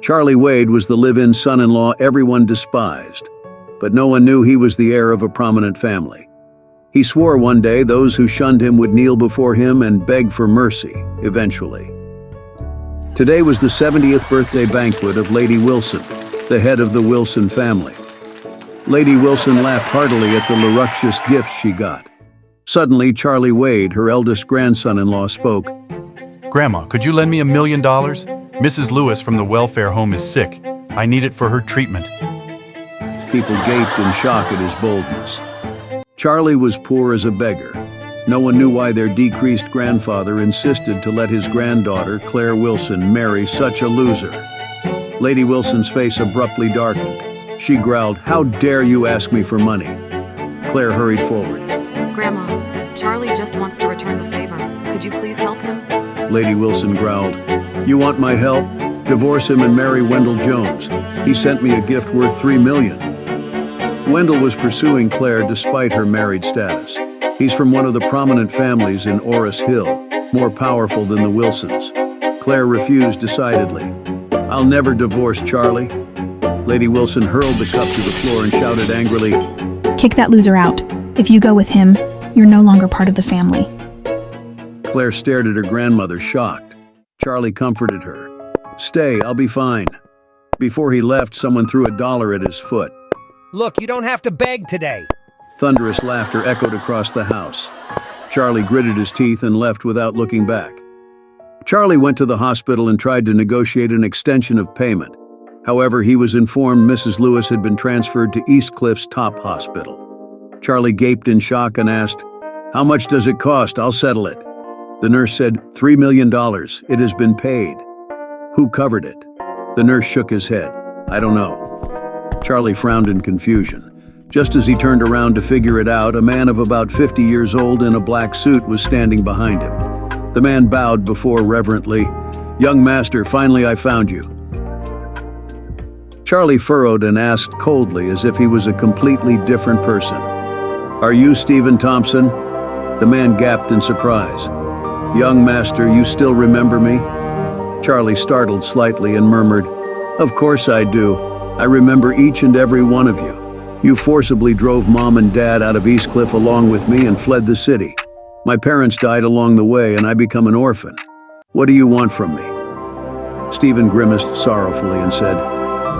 Charlie Wade was the live-in son-in-law everyone despised, but no one knew he was the heir of a prominent family. He swore one day those who shunned him would kneel before him and beg for mercy, eventually. Today was the 70th birthday banquet of Lady Wilson, the head of the Wilson family. Lady Wilson laughed heartily at the luscious gifts she got. Suddenly, Charlie Wade, her eldest grandson-in-law, spoke. "Grandma, could you lend me $1 million? Mrs. Lewis from the welfare home is sick. I need it for her treatment." People gaped in shock at his boldness. Charlie was poor as a beggar. No one knew why their decreased grandfather insisted to let his granddaughter, Claire Wilson, marry such a loser. Lady Wilson's face abruptly darkened. She growled, "How dare you ask me for money?" Claire hurried forward. "Grandma, Charlie just wants to return the favor. Could you please help him?" Lady Wilson growled, "You want my help? Divorce him and marry Wendell Jones. He sent me a gift worth $3 million. Wendell was pursuing Claire despite her married status. He's from one of the prominent families in Orris Hill, more powerful than the Wilsons. Claire refused decidedly. "I'll never divorce Charlie." Lady Wilson hurled the cup to the floor and shouted angrily, "Kick that loser out. If you go with him, you're no longer part of the family." Claire stared at her grandmother, shocked. Charlie comforted her. "Stay, I'll be fine." Before he left, someone threw $1 at his foot. "Look, you don't have to beg today." Thunderous laughter echoed across the house. Charlie gritted his teeth and left without looking back. Charlie went to the hospital and tried to negotiate an extension of payment. However, he was informed Mrs. Lewis had been transferred to East Cliff's top hospital. Charlie gaped in shock and asked, "How much does it cost? I'll settle it." The nurse said, $3 million. It has been paid. "Who covered it?" The nurse shook his head. "I don't know." Charlie frowned in confusion. Just as he turned around to figure it out, a man of about 50 years old in a black suit was standing behind him. The man bowed before reverently, "Young master, finally I found you." Charlie furrowed and asked coldly as if he was a completely different person, "Are you Stephen Thompson?" The man gaped in surprise. "Young master, you still remember me?" Charlie startled slightly and murmured, "Of course I do. I remember each and every one of you. You forcibly drove Mom and Dad out of East Cliff along with me and fled the city. My parents died along the way and I become an orphan. What do you want from me?" Stephen grimaced sorrowfully and said,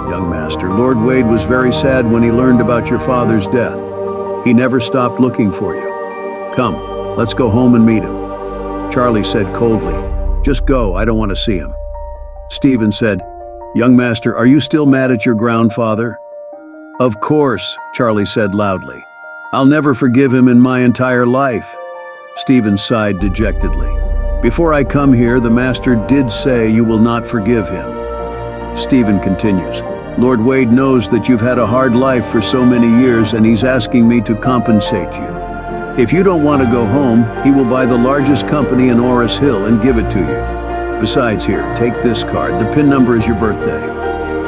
"Young master, Lord Wade was very sad when he learned about your father's death. He never stopped looking for you. Come, let's go home and meet him." Charlie said coldly, "Just go, I don't want to see him." Stephen said, "Young master, are you still mad at your grandfather?" "Of course," Charlie said loudly. "I'll never forgive him in my entire life." Stephen sighed dejectedly. "Before I come here, the master did say you will not forgive him." Stephen continues, "Lord Wade knows that you've had a hard life for so many years and he's asking me to compensate you. If you don't want to go home, he will buy the largest company in Orris Hill and give it to you. Besides, here, take this card. The PIN number is your birthday."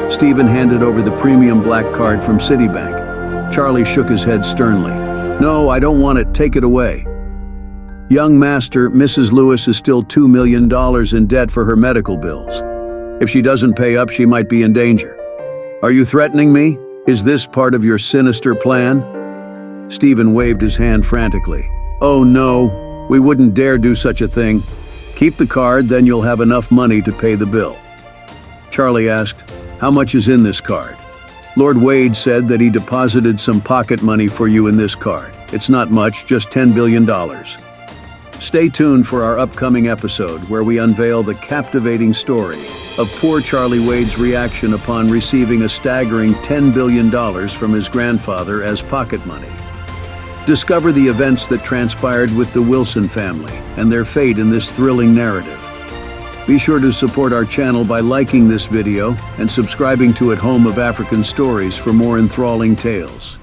Stephen handed over the premium black card from Citibank. Charlie shook his head sternly. "No, I don't want it. Take it away." "Young master, Mrs. Lewis is still $2 million in debt for her medical bills. If she doesn't pay up, she might be in danger. Are you threatening me? Is this part of your sinister plan?" Stephen waved his hand frantically. "Oh no, we wouldn't dare do such a thing. Keep the card, then you'll have enough money to pay the bill." Charlie asked, "How much is in this card?" "Lord Wade said that he deposited some pocket money for you in this card. It's not much, just $10 billion. Stay tuned for our upcoming episode where we unveil the captivating story of poor Charlie Wade's reaction upon receiving a staggering $10 billion from his grandfather as pocket money. Discover the events that transpired with the Wilson family and their fate in this thrilling narrative. Be sure to support our channel by liking this video and subscribing to At Home of African Stories for more enthralling tales.